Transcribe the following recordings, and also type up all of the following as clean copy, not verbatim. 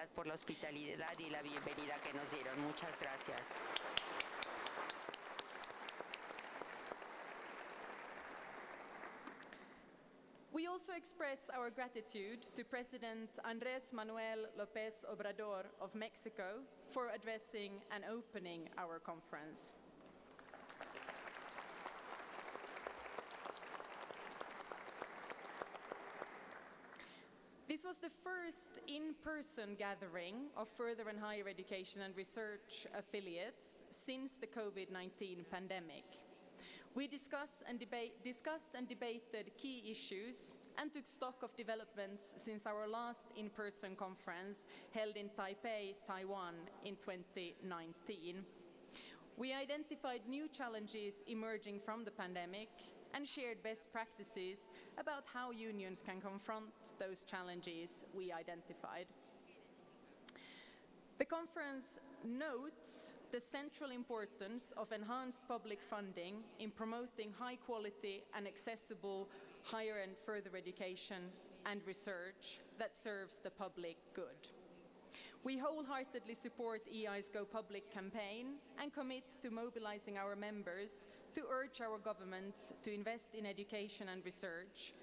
Universidad por la hospitalidad y la bienvenida que nos dieron. Muchas gracias. We also express our gratitude to President Andrés Manuel López Obrador of Mexico for addressing and opening our conference. This was the first in-person gathering of further and higher education and research affiliates since the COVID-19 pandemic. We discussed and debated key issues and took stock of developments since our last in-person conference held in Taipei, Taiwan in 2019. We identified new challenges emerging from the pandemic and shared best practices about how unions can confront those challenges we identified. The conference notes the central importance of enhanced public funding in promoting high quality and accessible higher and further education and research that serves the public good. We wholeheartedly support EI's Go Public campaign and commit to mobilizing our members to urge our governments to invest in education and research,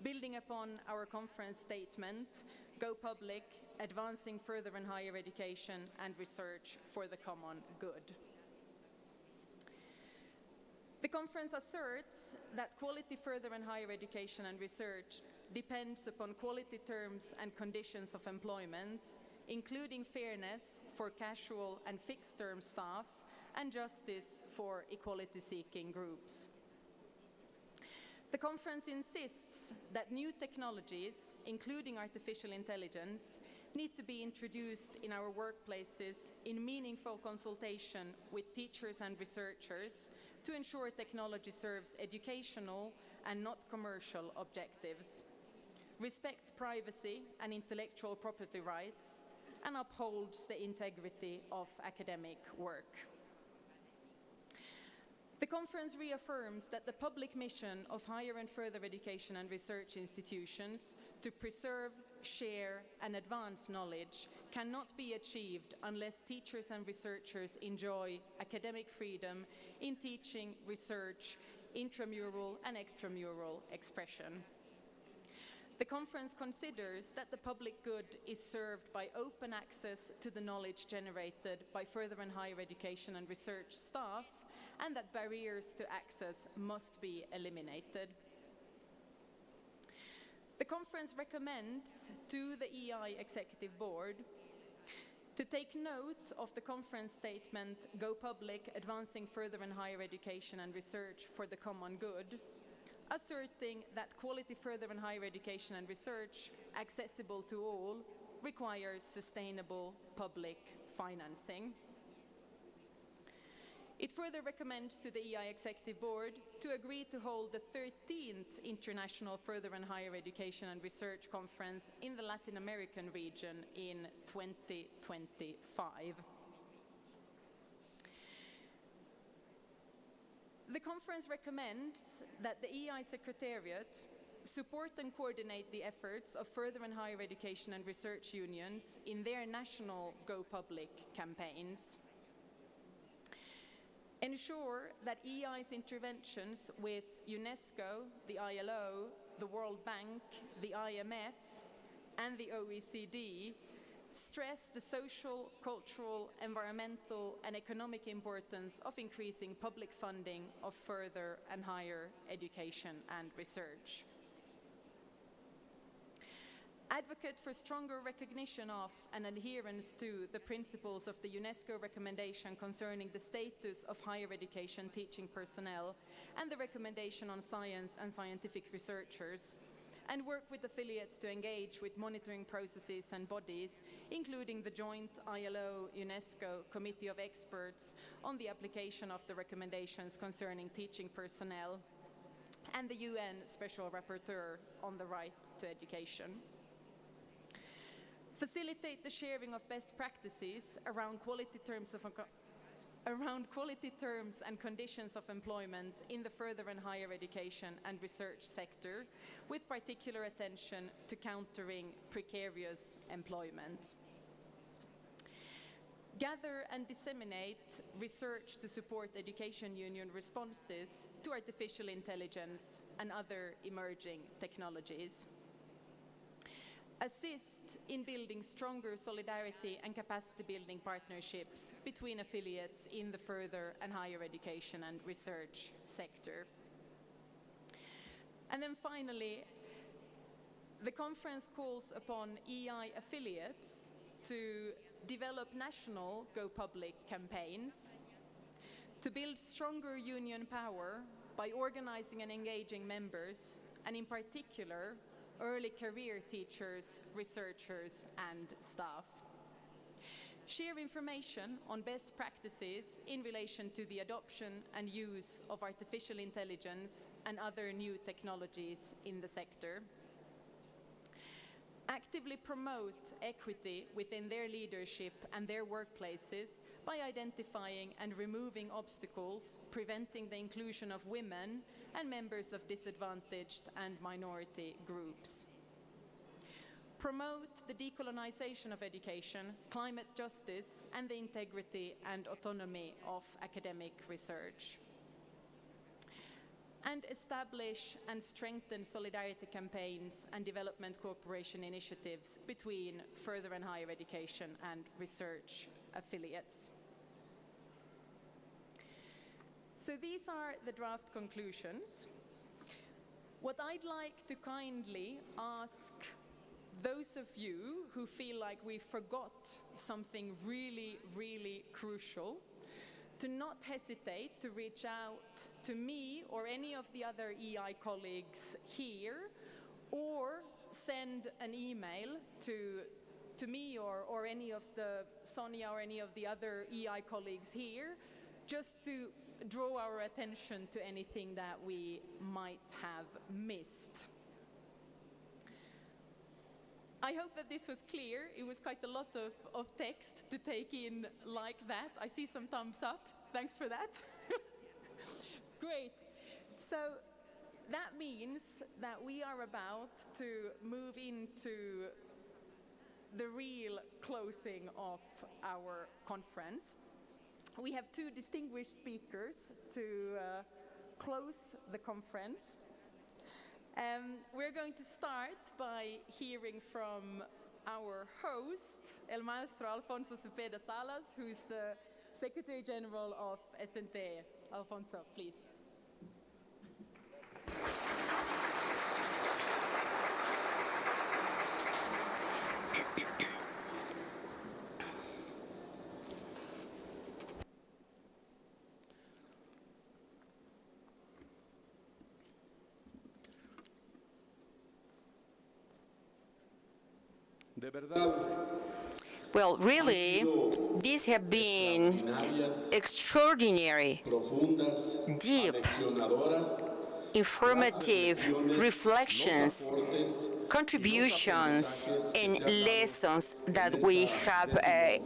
building upon our conference statement, Go Public, advancing further and higher education and research for the common good. The conference asserts that quality further and higher education and research depends upon quality terms and conditions of employment, including fairness for casual and fixed-term staff and justice for equality-seeking groups. The conference insists that new technologies, including artificial intelligence, need to be introduced in our workplaces in meaningful consultation with teachers and researchers to ensure technology serves educational and not commercial objectives, respects privacy and intellectual property rights, and upholds the integrity of academic work. The conference reaffirms that the public mission of higher and further education and research institutions to preserve, share, and advance knowledge cannot be achieved unless teachers and researchers enjoy academic freedom in teaching, research, intramural and extramural expression. The conference considers that the public good is served by open access to the knowledge generated by further and higher education and research staff, and that barriers to access must be eliminated. The conference recommends to the EI Executive Board to take note of the conference statement, Go Public, advancing further and higher education and research for the common good, asserting that quality further and higher education and research, accessible to all, requires sustainable public financing. It further recommends to the EI Executive Board to agree to hold the 13th International Further and Higher Education and Research Conference in the Latin American region in 2025. The conference recommends that the EI Secretariat support and coordinate the efforts of further and higher education and research unions in their national Go Public campaigns. Ensure that EI's interventions with UNESCO, the ILO, the World Bank, the IMF, and the OECD stress the social, cultural, environmental, and economic importance of increasing public funding of further and higher education and research. Advocate for stronger recognition of and adherence to the principles of the UNESCO recommendation concerning the status of higher education teaching personnel and the recommendation on science and scientific researchers, and work with affiliates to engage with monitoring processes and bodies, including the joint ILO-UNESCO Committee of Experts on the application of the recommendations concerning teaching personnel, and the UN Special Rapporteur on the right to education. Facilitate the sharing of best practices around quality terms and conditions of employment in the further and higher education and research sector, with particular attention to countering precarious employment. gather and disseminate research to support education union responses to artificial intelligence and other emerging technologies. Assist in building stronger solidarity and capacity building partnerships between affiliates in the further and higher education and research sector. And then finally, the conference calls upon EI affiliates to develop national Go Public campaigns, to build stronger union power by organizing and engaging members, and in particular, early career teachers, researchers, and staff. Share information on best practices in relation to the adoption and use of artificial intelligence and other new technologies in the sector. Actively promote equity within their leadership and their workplaces by identifying and removing obstacles, preventing the inclusion of women and members of disadvantaged and minority groups. Promote the decolonization of education, climate justice, and the integrity and autonomy of academic research. And establish and strengthen solidarity campaigns and development cooperation initiatives between further and higher education and research affiliates. So these are the draft conclusions. What I'd like to kindly ask those of you who feel like we forgot something really, really crucial, to not hesitate to reach out to me or any of the other EI colleagues here, or send an email to me or any of the Sonia or any of the other EI colleagues here, just to draw our attention to anything that we might have missed. I hope that this was clear. It was quite a lot of text to take in like that. I see some thumbs up. Thanks for that. Great. So that means that we are about to move into the real closing of our conference. We have two distinguished speakers to close the conference. We're going to start by hearing from our host, El Maestro Alfonso Cepeda Salas, who's the Secretary General of SNTE. Alfonso, please. Well, really, these have been extraordinary, deep, informative reflections, contributions, and lessons that we have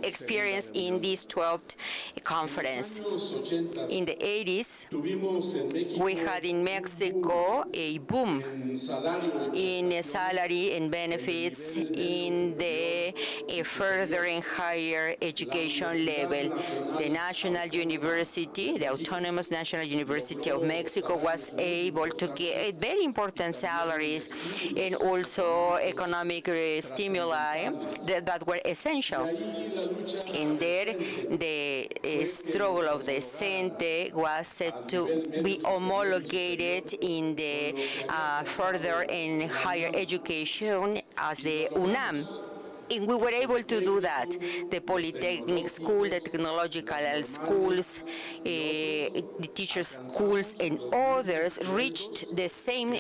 experienced in this 12th conference. In the 80s, we had in Mexico a boom in salary and benefits in the further and higher education level. The National University, the Autonomous National University of Mexico, was able to get very important salaries and also economic stimuli that were essential. And there, the struggle of the CENTE was set to be homologated in the further and higher education as the UNAM. And we were able to do that. The Polytechnic School, the technological schools, the teachers' schools, and others reached the same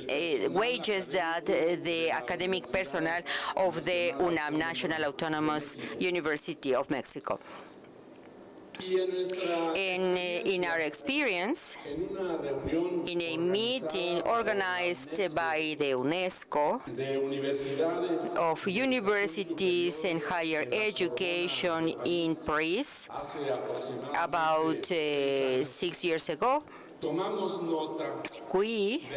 wages that the academic personnel of the UNAM, National Autonomous University of Mexico. And in our experience, in a meeting organized by the UNESCO of universities and higher education in Paris about 6 years ago, we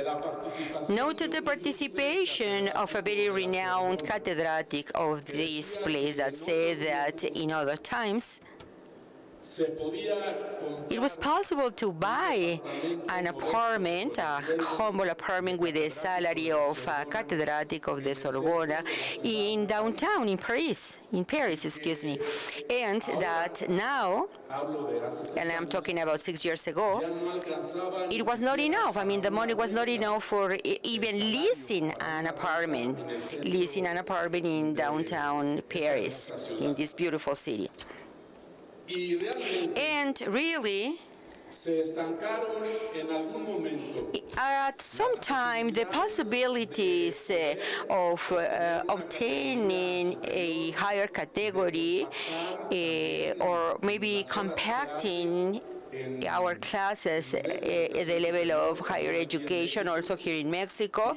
noted the participation of a very renowned catedratic of this place that said that in other times, it was possible to buy an apartment, a humble apartment with a salary of a catedrátic of the Sorbonne in downtown in Paris, and that now, and I'm talking about 6 years ago, it was not enough. I mean, the money was not enough for even leasing an apartment in downtown Paris, in this beautiful city. And really, at some time, the possibilities of obtaining a higher category or maybe compacting our classes at the level of higher education, also here in Mexico,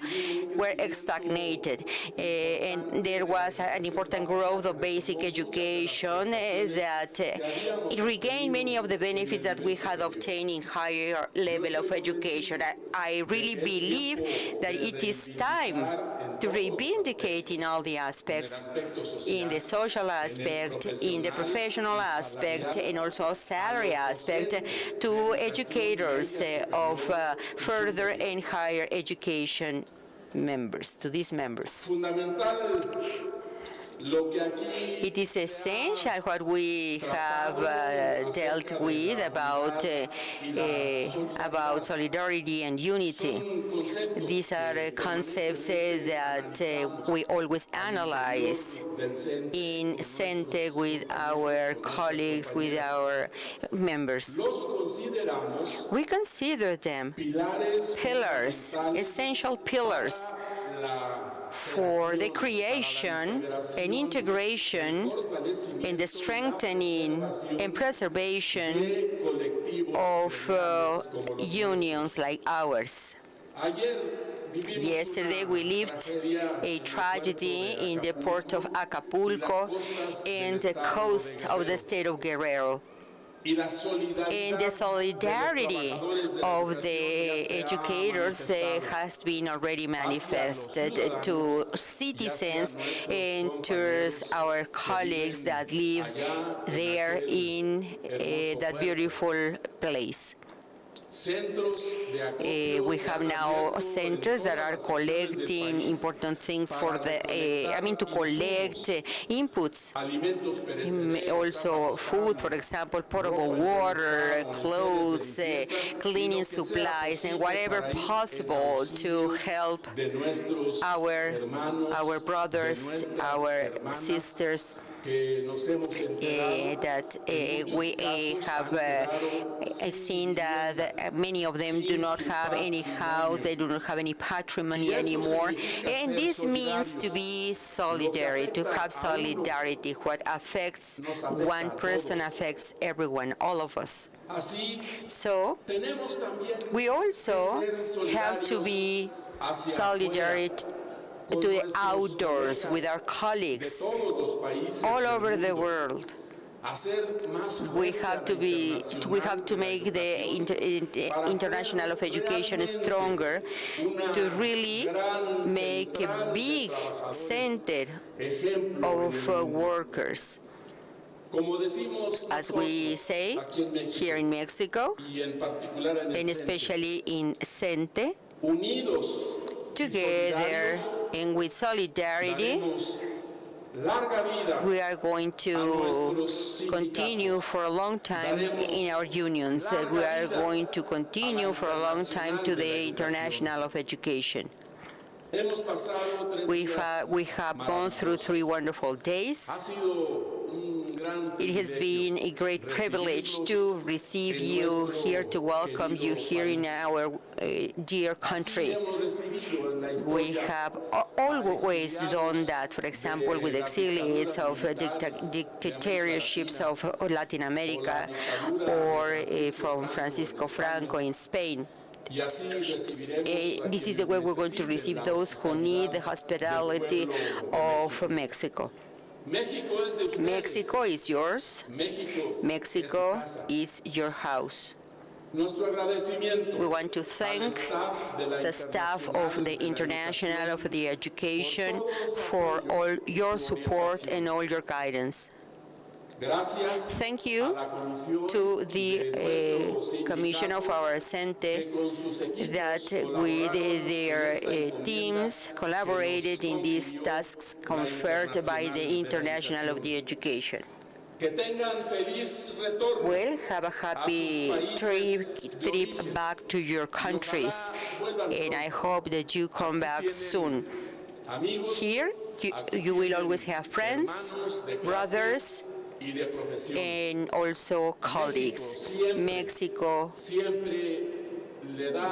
were stagnated. And there was an important growth of basic education that it regained many of the benefits that we had obtained in higher level of education. I really believe that it is time to reivindicate in all the aspects, in the social aspect, in the professional aspect, and also salary aspect, to educators of further and higher education members, to these members. It is essential what we have dealt with about solidarity and unity. These are concepts that we always analyze in CENTE with our colleagues, with our members. We consider them pillars, essential pillars for the creation and integration and the strengthening and preservation of unions like ours. Yesterday, we lived a tragedy in the port of Acapulco and the coast of the state of Guerrero. And the solidarity of the educators has been already manifested to citizens and to our colleagues that live there in that beautiful place. We have now centers that are collecting important things for the, to collect inputs, also food, for example, potable water, clothes, cleaning supplies, and whatever possible to help our brothers, our sisters, that we have seen that many of them do not have any house, they do not have any patrimony anymore, and this means to be solidarity, to have solidarity. What affects one person affects everyone, all of us. So we also have to be solidarity to the outdoors with our colleagues all over the world. We have to make the international of education stronger, to really make a big center of workers. As we say here in Mexico, and especially in CENTE, together and with solidarity, we are going to continue for a long time in our unions. We are going to continue for a long time to the International of Education. We have gone through 3 wonderful days. It has been a great privilege to receive you here, to welcome you here in our dear country. We have always done that, for example, with exiliates of dictatorships of Latin America, or from Francisco Franco in Spain. This is the way we're going to receive those who need the hospitality of Mexico. Mexico is yours. Mexico is your house. We want to thank the staff of the International of the Education for all your support and all your guidance. Thank you to the Commission of our CENTE that with their teams collaborated in these tasks conferred by the International of the Education. Well, have a happy trip back to your countries, and I hope that you come back soon. Here, you will always have friends, brothers, and also colleagues. Mexico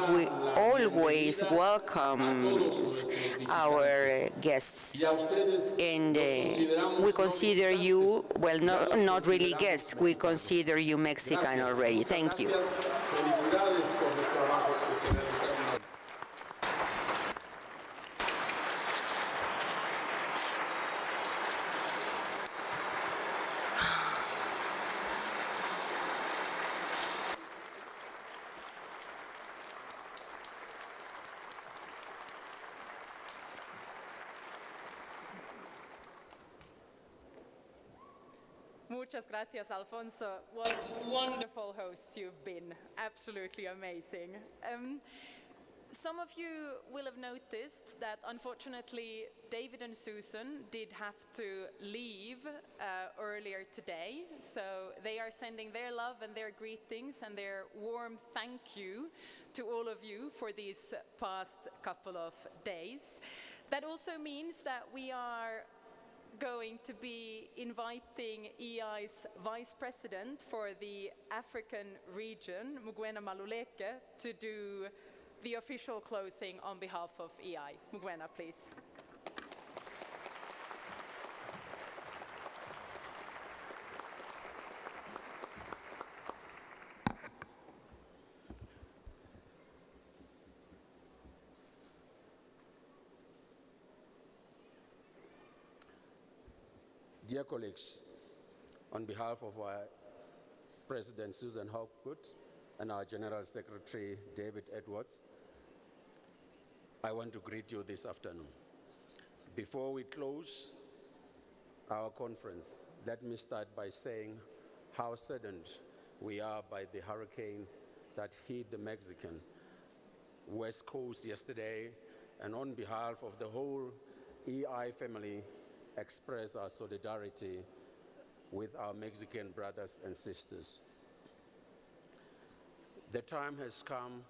we always welcomes our guests, and we consider you, well, not really guests, we consider you Mexican already. Thank you. Muchas gracias, Alfonso. What wonderful hosts you've been. Absolutely amazing. Some of you will have noticed that unfortunately David and Susan did have to leave earlier today, so they are sending their love and their greetings and their warm thank you to all of you for these past couple of days. That also means that we are going to be inviting EI's Vice President for the African region, Mugwena Maluleke, to do the official closing on behalf of EI. Mugwena, please. Dear colleagues, on behalf of our President Susan Hopgood and our General Secretary David Edwards, I want to greet you this afternoon. Before we close our conference, let me start by saying how saddened we are by the hurricane that hit the Mexican West Coast yesterday, and on behalf of the whole EI family, express our solidarity with our Mexican brothers and sisters. The time has come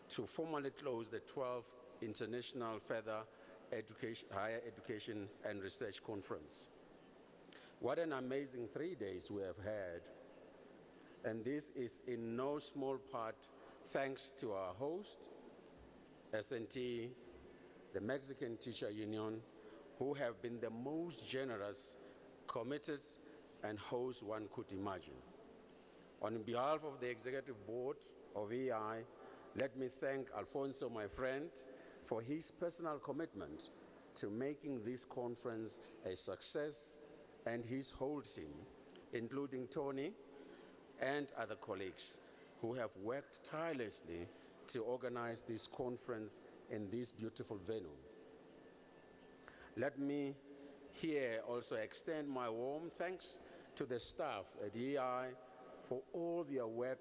to formally close the 12th International Higher Education and Research Conference. What an amazing 3 days we have had, and this is in no small part thanks to our host, SNT, the Mexican Teacher Union, who have been the most generous, committed, and host one could imagine. On behalf of the Executive Board of EI, let me thank Alfonso, my friend, for his personal commitment to making this conference a success, and his whole team, including Tony and other colleagues who have worked tirelessly to organize this conference in this beautiful venue. Let me here also extend my warm thanks to the staff at EI for all their work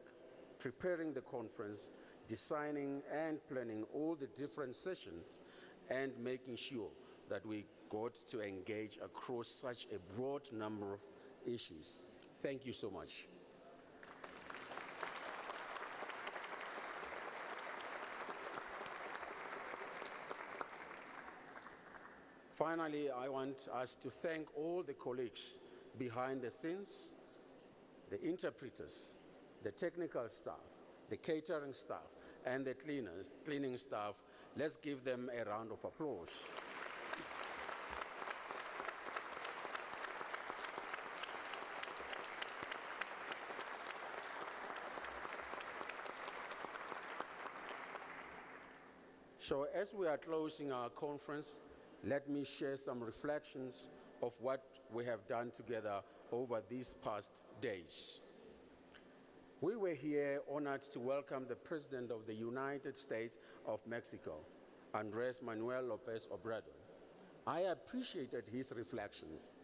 preparing the conference, designing and planning all the different sessions, and making sure that we got to engage across such a broad number of issues. Thank you so much. Finally, I want us to thank all the colleagues behind the scenes, the interpreters, the technical staff, the catering staff, and the cleaning staff. Let's give them a round of applause. So as we are closing our conference, let me share some reflections of what we have done together over these past days. We were here honored to welcome the President of the United States of Mexico, Andrés Manuel López Obrador. I appreciated his reflections,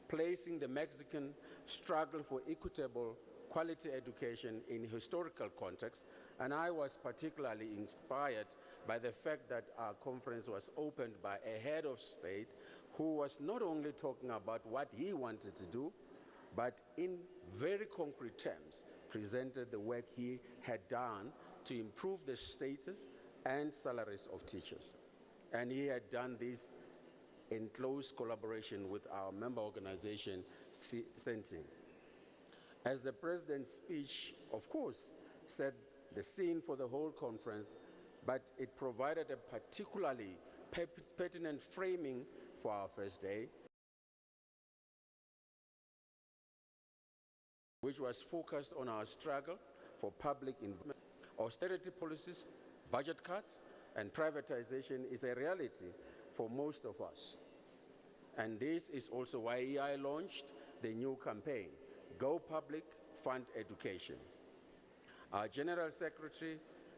placing the Mexican struggle for equitable quality education in historical context, and I was particularly inspired by the fact that our conference was opened by a head of state who was not only talking about what he wanted to do, but in very concrete terms presented the work he had done to improve the status and salaries of teachers. And he had done this in close collaboration with our member organization, CENTI. As the president's speech, of course, set the scene for the whole conference, but it provided a particularly pertinent framing for our first day, which was focused on our struggle for public investment. Austerity policies, budget cuts, and privatization is a reality for most of us. And this is also why EI launched the new campaign, Go Public, Fund Education. Our General Secretary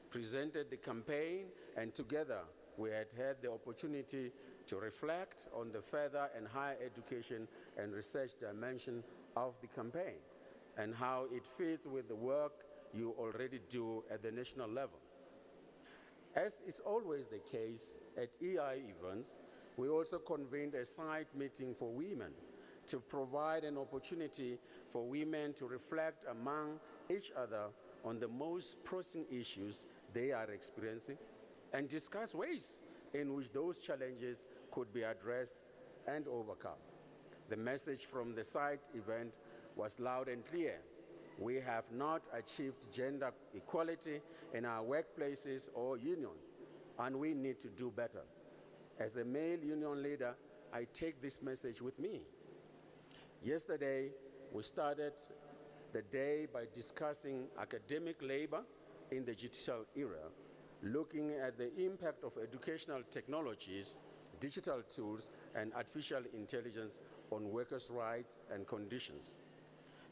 presented the campaign, and together we had the opportunity to reflect on the further and higher education and research dimension of the campaign and how it fits with the work you already do at the national level. As is always the case at EI events, we also convened a side meeting for women to provide an opportunity for women to reflect among each other on the most pressing issues they are experiencing and discuss ways in which those challenges could be addressed and overcome. The message from the side event was loud and clear. We have not achieved gender equality in our workplaces or unions, and we need to do better. As a male union leader, I take this message with me. Yesterday, we started the day by discussing academic labor in the digital era, looking at the impact of educational technologies, digital tools, and artificial intelligence on workers' rights and conditions.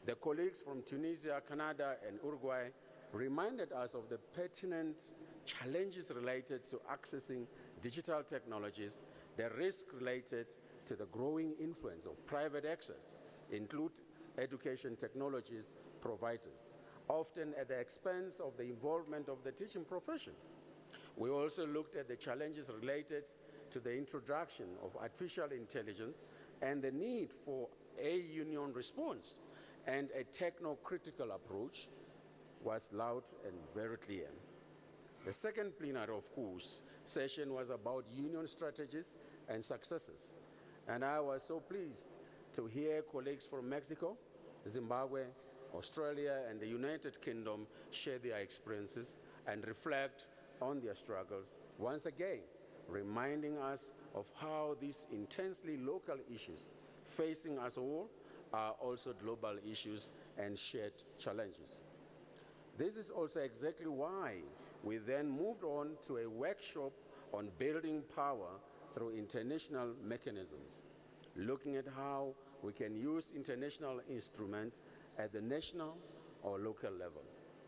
The colleagues from Tunisia, Canada, and Uruguay reminded us of the pertinent challenges related to accessing digital technologies, the risk related to the growing influence of private access, include education technologies providers, often at the expense of the involvement of the teaching profession. We also looked at the challenges related to the introduction of artificial intelligence and the need for a union response, and a techno-critical approach was loud and very clear. The second plenary, of course, session was about union strategies and successes, and I was so pleased to hear colleagues from Mexico, Zimbabwe, Australia, and the United Kingdom share their experiences and reflect on their struggles, once again reminding us of how these intensely local issues facing us all are also global issues and shared challenges. This is also exactly why we then moved on to a workshop on building power through international mechanisms, looking at how we can use international instruments at the national or local level,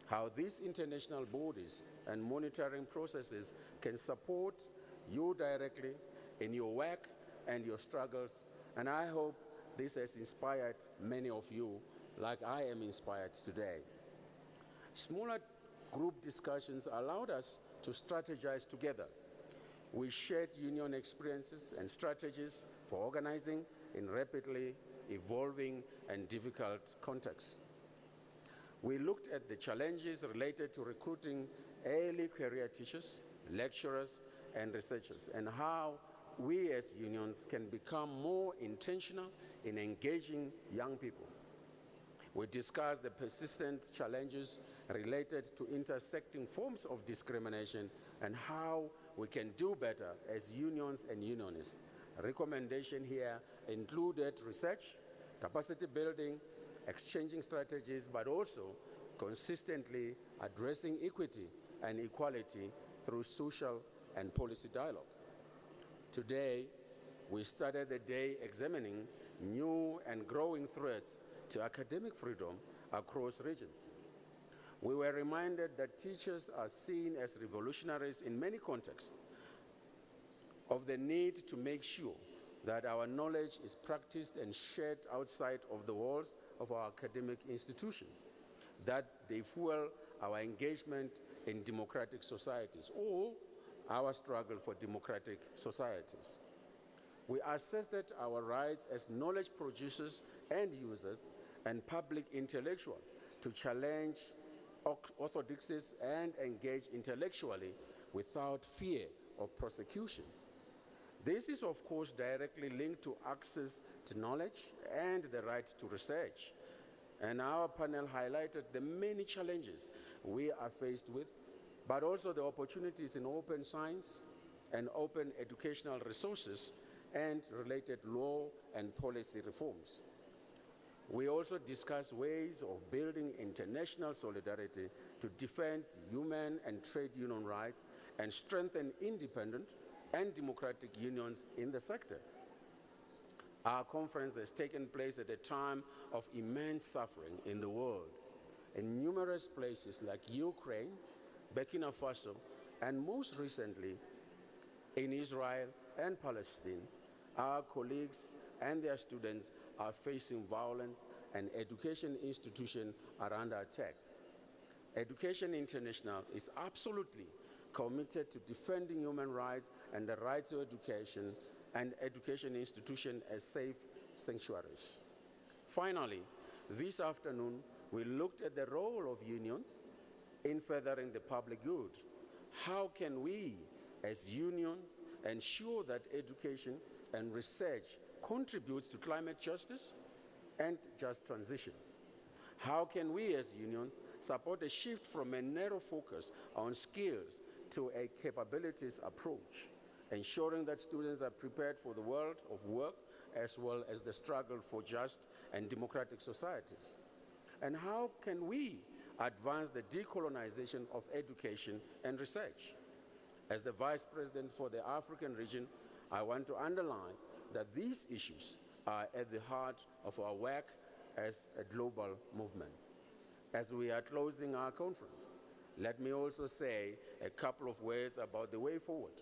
how these international bodies and monitoring processes can support you directly in your work and your struggles, and I hope this has inspired many of you like I am inspired today. Smaller group discussions allowed us to strategize together. We shared union experiences and strategies for organizing in rapidly evolving and difficult contexts. We looked at the challenges related to recruiting early career teachers, lecturers, and researchers, and how we as unions can become more intentional in engaging young people. We discussed the persistent challenges related to intersecting forms of discrimination and how we can do better as unions and unionists. A recommendation here included research, capacity building, exchanging strategies, but also consistently addressing equity and equality through social and policy dialogue. Today, we started the day examining new and growing threats to academic freedom across regions. We were reminded that teachers are seen as revolutionaries in many contexts, of the need to make sure that our knowledge is practiced and shared outside of the walls of our academic institutions, that they fuel our engagement in democratic societies or our struggle for democratic societies. We asserted our rights as knowledge producers and users and public intellectuals to challenge orthodoxies and engage intellectually without fear of prosecution. This is, of course, directly linked to access to knowledge and the right to research. And our panel highlighted the many challenges we are faced with, but also the opportunities in open science and open educational resources and related law and policy reforms. We also discussed ways of building international solidarity to defend human and trade union rights and strengthen independent and democratic unions in the sector. Our conference has taken place at a time of immense suffering in the world. In numerous places like Ukraine, Burkina Faso, and most recently in Israel and Palestine, our colleagues and their students are facing violence and education institutions are under attack. Education International is absolutely committed to defending human rights and the right to education and education institutions as safe sanctuaries. Finally, this afternoon, we looked at the role of unions in furthering the public good. How can we, as unions, ensure that education and research contributes to climate justice and just transition? How can we as unions support a shift from a narrow focus on skills to a capabilities approach, ensuring that students are prepared for the world of work as well as the struggle for just and democratic societies? And how can we advance the decolonization of education and research? As the Vice President for the African region, I want to underline that these issues are at the heart of our work as a global movement. As we are closing our conference, let me also say a couple of words about the way forward.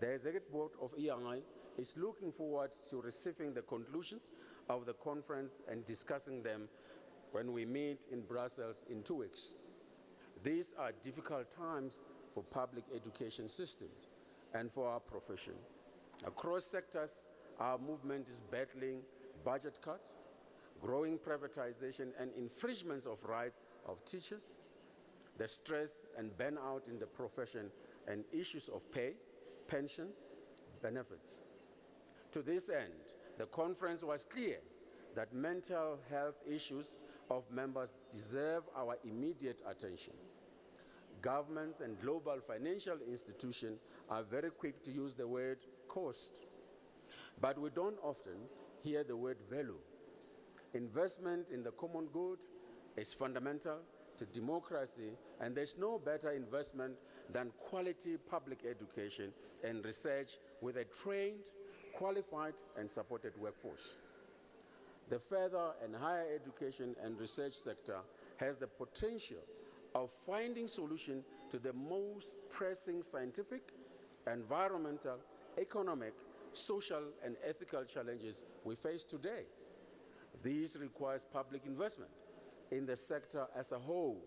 The Executive Board of EI is looking forward to receiving the conclusions of the conference and discussing them when we meet in Brussels in 2 weeks. These are difficult times for public education systems and for our profession. Across sectors, our movement is battling budget cuts, growing privatization and infringements of rights of teachers, the stress and burnout in the profession, and issues of pay, pension, benefits. To this end, the conference was clear that mental health issues of members deserve our immediate attention. Governments and global financial institutions are very quick to use the word cost, but we don't often hear the word value. Investment in the common good is fundamental to democracy, and there's no better investment than quality public education and research with a trained, qualified, and supported workforce. The further and higher education and research sector has the potential of finding solutions to the most pressing scientific, environmental, economic, social, and ethical challenges we face today. This requires public investment in the sector as a whole,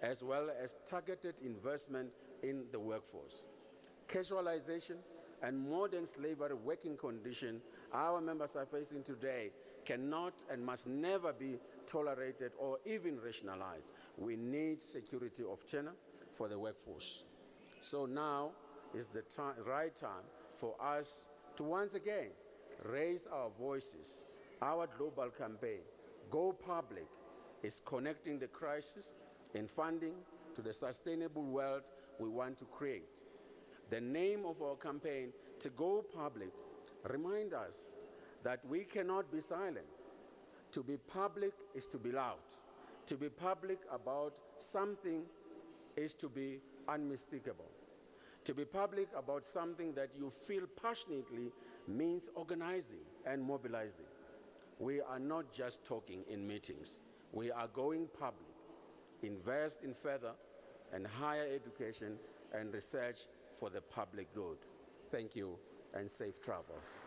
as well as targeted investment in the workforce. Casualization and modern slavery working conditions our members are facing today cannot and must never be tolerated or even rationalized. We need security of tenure for the workforce. So now is the right time for us to once again raise our voices. Our global campaign, Go Public, is connecting the crisis in funding to the sustainable world we want to create. The name of our campaign, To Go Public, reminds us that we cannot be silent. To be public is to be loud. To be public about something is to be unmistakable. To be public about something that you feel passionately means organizing and mobilizing. We are not just talking in meetings. We are going public. Invest in further and higher education and research for the public good. Thank you and safe travels.